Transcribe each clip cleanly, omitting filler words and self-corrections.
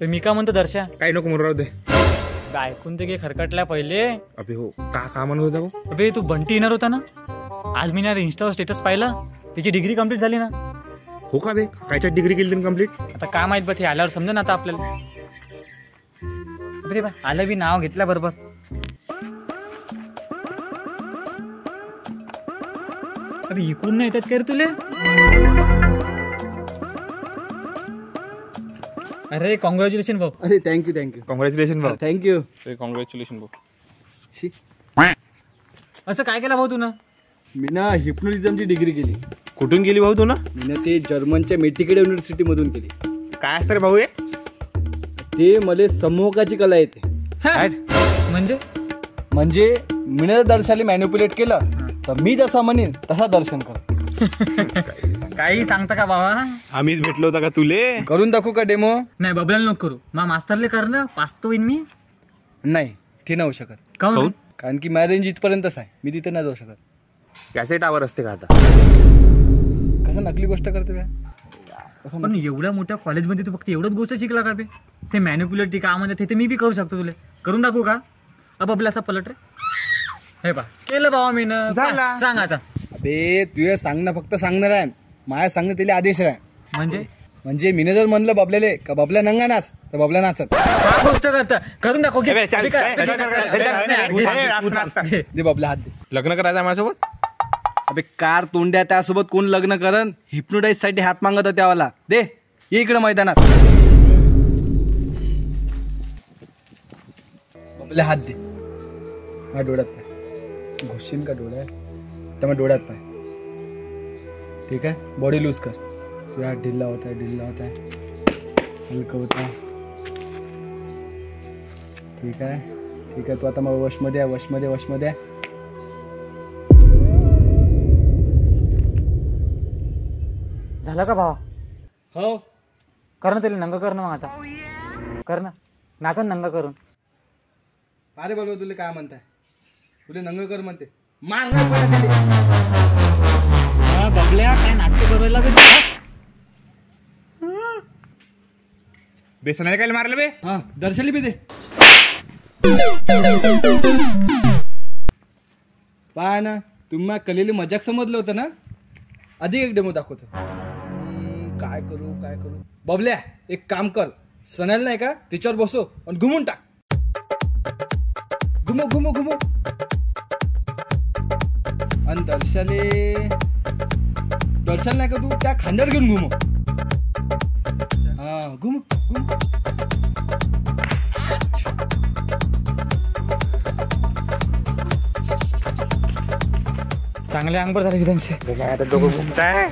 मी का म्हणतो दर्शा, काही नको म्हणून राहू दे. ऐकून ते खरकटल्या पहिले. अबे हो, का म्हणत होता भाऊ? अबे तू बंटी येणार होता ना, आज मी ना इंस्टावर स्टेटस पाहिलं, त्याची डिग्री कंप्लीट झाली ना. हो का बे, कायच्या डिग्री केली त्यांनी कंप्लीट? आता काय माहित बा, ते आल्यावर समजा ना आता आपल्याला. अरे बा आलं बी नाव घेतल्या बरोबर. अरे इकडून नाही येतात काय रे तुले? अरे कॉंग्रॅच्युलेशन भाऊ. अरे थँक्यू थँक्यू कॉंग्रॅच्युलेशन भाऊ. थँक्यू. कॉंग्रॅच्युलेशन भाऊ. असं काय केलं भाऊ तू ना? मी ना हिप्नोटिझमची डिग्री केली. कुठून गेली भाऊ तू ना? मी ना ते जर्मनच्या मेटिकेड युनिव्हर्सिटी मधून केली. काय असतं रे भाऊ हे? ते मला समोकाची कला येते. म्हणजे मी जर दर्शाला मॅन्युप्युलेट केलं तर मी जसा म्हणेन तसा दर्शन कर. काही सांगता का बाबा? आम्हीच भेटलो होता का तुले? करून दाखवू का डेमो? नाही बबल्याला नको करू, मा मास्तरले कर ना, पाचतो होईन मी. नाही ते नाही होऊ शकत. काऊन? कारण की माझ्या रेंज इथपर्यंतच आहे, मी तिथे नाही जाऊ शकत. कॅसेटावर असते का आता? कसं नकली गोष्ट करते काय? पण एवढ्या मोठ्या कॉलेजमध्ये तू फक्त एवढंच गोष्ट शिकला का बे? ते मॅन्युप्युलेट ते काम ते मी बी करू शकतो, तुला करून दाखवू का? आपला असा पलट रे. हे बा केलं बाबा मी ना. सांग आता. अबे तुझे सांगणं फक्त सांगणार आहे, माझ्या सांगणं त्याला आदेश आहे. म्हणजे मी जर म्हणलं बबल्याले का बबल्या नंगा नाच तर बबल्या नाचत. काय गोष्ट करता? करून दाखव. दे बबल्या हात दे. लग्न करायचं माझ्यासोबत? अबे कार तोंड्या, त्यासोबत कोण लग्न करन? हिप्नोटाईज साठी हात मागत त्यावाला. दे ये इकडे मैदानात. बबल्या हात दे. हा डोळ्यात पाय. घुसशील का डोळ्यात? तर मग डोळ्यात पाय. ठीक आहे, बॉडी लूज कर. तुझ्या ढिल्ला होत आहे, हलकं होत आहे. ठीक आहे तू आता मग वशमध्ये आहे. झालं का भावा? हो कर ना, त्याला नंगा कर ना. मग आता कर ना, नाचा नंगा करून. अरे बरोबर, तुला काय म्हणताय? तुला नंग कर म्हणते. मार बबल्या काय नाट्य करायला बे? बेसनाला काय मारलं बे? हा दर्शली बी दे. पहा ना, तुम्ही कलेली मजाक समजलं होतं ना. अधिक एक डेमो दाखवतो. काय करू बबल्या, एक काम कर. सणाल नाही का त्याच्यावर बसो आणि घुमून टाक. घुमो आणि दर्शाल नाही का तू त्या खांद्यावर घेऊन घुमो. हा घुमो. चांगले अंगभर झाले त्यांचे. आता दोघं घुमताय.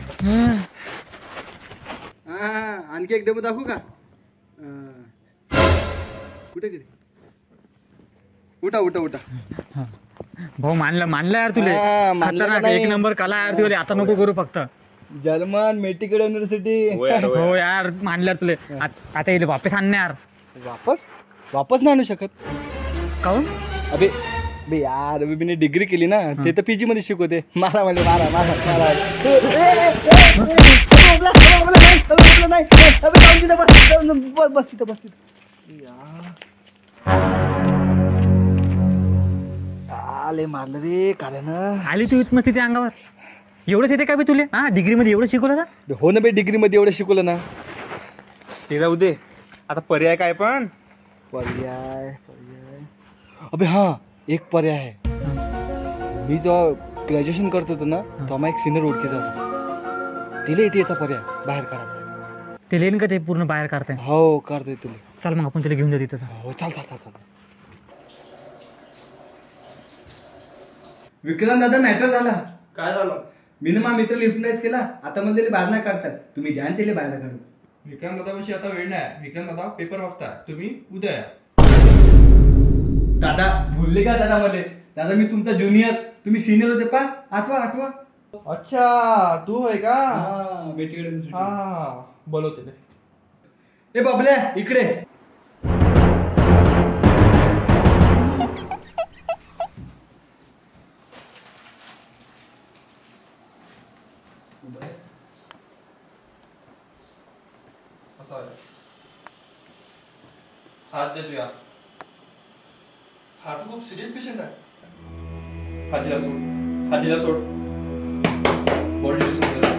आणखी एक डेमो दाखवू का? कुठे उठा भाऊ मानलं यार तुले. खतरनाक एक नंबर कला यार तुले. आता नको करू फक्त. जर्मन मेटिकेड युनिव्हर्सिटी. हो यार मानलं तुले. आता येईल वापस आणणे यार. वापस नाही आणू शकत. काऊन? अबे यार मी डिग्री केली ना, ते तर पीजी मध्ये शिकवते. मारा. बस तिथं. आले मारलं रे कारण. आली तू मस्ती त्या अंगावर. एवढंच येते का बे तुले? हा डिग्री मध्ये एवढं शिकवलं का? हो ना बे, डिग्री मध्ये एवढं शिकवलं ना. ते जाऊ दे, आता पर्याय काय? पण पर्याय अबे हा एक पर्याय आहे. मी जेव्हा ग्रॅज्युएशन करत होतो ना, तेव्हा एक सिनियर ओळखीचा होता. तिला येते याचा पर्याय बाहेर काढायचा. ते लेन का ते पूर्ण बाहेर काढताय? हो काढते तुला. चल मग आपण तिला घेऊन जाऊ तिथं. हो चाल. विक्रांत दादा, मॅटर झाला. काय झालं? मी ना माझ्या मित्राला हिप्नोटाईज केला. आता मला त्याला बाहेर नाही काढतात. तुम्ही ध्यान त्याला बाहेर काढू. विक्रांत दादापाशी आता वेळ नाही. विक्रांत दादा पेपर वाचता, तुम्ही उद्या या. दादा भुलले का दादा मला? दादा मी तुमचा ज्युनियर, तुम्ही सिनियर होते पा. आठवा. अच्छा तू होय का? हा बोलवते. ए बबल्या इकडे. हात दे तुया. हा तर खूप सिरियस पेशंट आहे. हातीला सोड. हातीला सोड. बॉडी लूज कर.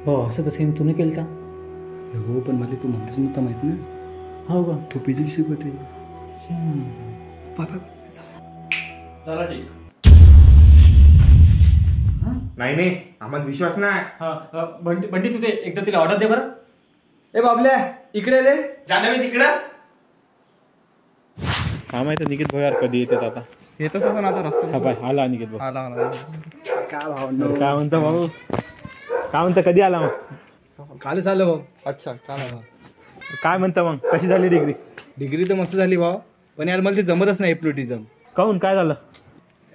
हो असं तर सेम तुम्ही केलं का? हो पण मला तू म्हणतेस नव्हता माहित ना. हो का? तो पीजी शिकवते. झाला ठीक. नाही नाही आम्हाला विश्वास नाही. हा बंटी तू ते एकदा तिला ऑर्डर दे बरं. ए बाबल्या इकडे ले. जाणं मी तिकडं. हा माहिती निकेत भाऊ यार कधी येतात आता. येतच असं आता रस्ता. हा पाय आला निकेत भाऊ. आला आला. काय भाव काय म्हणता भाऊ? काय म्हणता कधी आला मग? कालच आलो भाऊ. अच्छा काय भाऊ. काय म्हणता मग कशी झाली डिग्री? डिग्री तर मस्त झाली भाऊ, पण यार मला ते जमतच नाही हिप्नोटिझम. काहून काय झालं?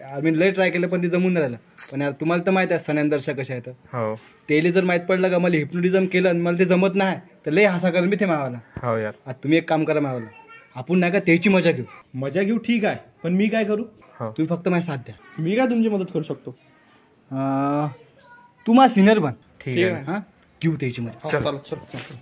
यार मी लय ट्राय केलं पण ते जमून राहिलं. पण यार तुम्हाला तर माहित आहे सनंदर्शा कशा आहेत. हो तेले जर माहित पडलं का मला हिप्नोटिझम केलं आणि मला ते जमत नाही तर लय हसा करेल मी ते मावाला. हो यार. आता तुम्ही एक काम करा मावाला, आपण नाही का त्याची मजा घेऊ. मजा घेऊ ठीक आहे पण मी काय करू? तुम्ही फक्त माझी साथ द्या. मी काय तुमची मदत करू शकतो? तू माझा सिनियर बन. ठीक आहे. हा घेऊ त्याची मजा. चल चल.